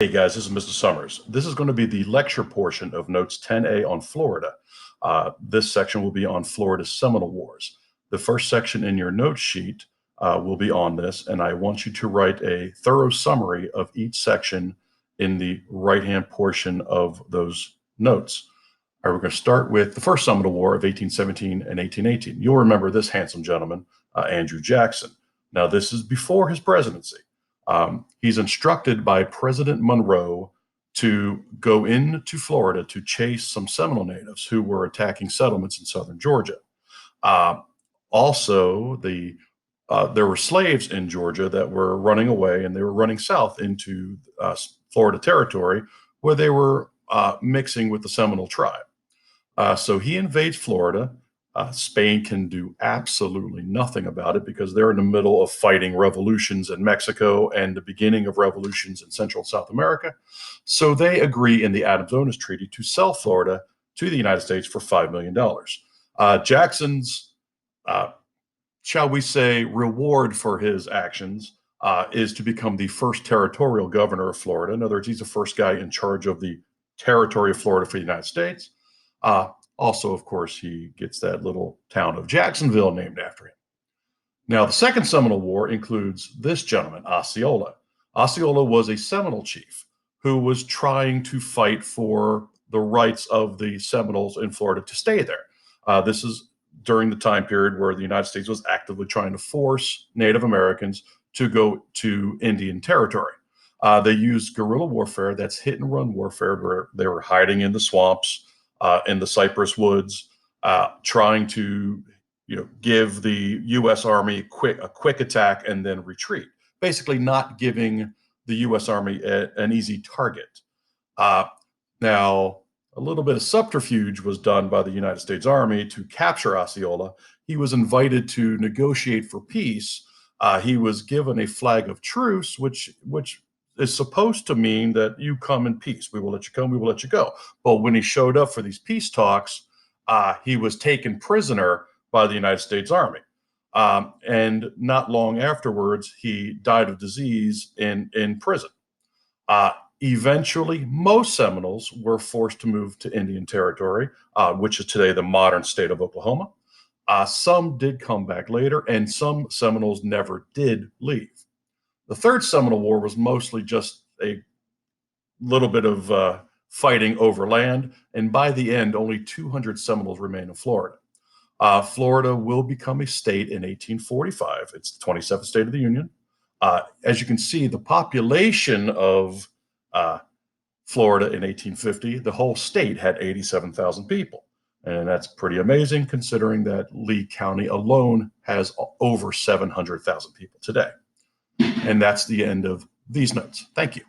Hey guys, this is Mr. Summers. This is going to be the lecture portion of Notes 10A on Florida. This section will be on Florida's Seminole Wars. The first section in your note sheet will be on this, and I want you to write a thorough summary of each section in the right-hand portion of those notes. All right, we're going to start with the first Seminole War of 1817 and 1818. You'll remember this handsome gentleman, Andrew Jackson. Now, this is before his presidency. He's instructed by President Monroe to go into Florida to chase some Seminole natives who were attacking settlements in southern Georgia. Also, there were slaves in Georgia that were running away, and they were running south into Florida territory, where they were mixing with the Seminole tribe. So he invades Florida. Spain can do absolutely nothing about it because they're in the middle of fighting revolutions in Mexico and the beginning of revolutions in Central and South America. So they agree in the Adams-Onis Treaty to sell Florida to the United States for $5 million. Jackson's, shall we say, reward for his actions is to become the first territorial governor of Florida. In other words, he's the first guy in charge of the territory of Florida for the United States. Also, of course, he gets that little town of Jacksonville named after him. Now, the Second Seminole War includes this gentleman, Osceola. Osceola was a Seminole chief who was trying to fight for the rights of the Seminoles in Florida to stay there. This is during the time period where the United States was actively trying to force Native Americans to go to Indian territory. They used guerrilla warfare, that's hit-and-run warfare, where they were hiding in the swamps, in the cypress woods, trying to give the U.S. Army a quick attack and then retreat, basically not giving the U.S. Army an easy target. Now, a little bit of subterfuge was done by the United States Army to capture Osceola. He was invited to negotiate for peace. He was given a flag of truce, which is supposed to mean that you come in peace. We will let you come, we will let you go. But when he showed up for these peace talks, he was taken prisoner by the United States Army. And not long afterwards, he died of disease in prison. Eventually, most Seminoles were forced to move to Indian Territory, which is today the modern state of Oklahoma. Some did come back later, and some Seminoles never did leave. The Third Seminole War was mostly just a little bit of fighting over land, and by the end, only 200 Seminoles remain in Florida. Florida will become a state in 1845. It's the 27th state of the Union. As you can see, the population of Florida in 1850, the whole state had 87,000 people. And that's pretty amazing considering that Lee County alone has over 700,000 people today. And that's the end of these notes. Thank you.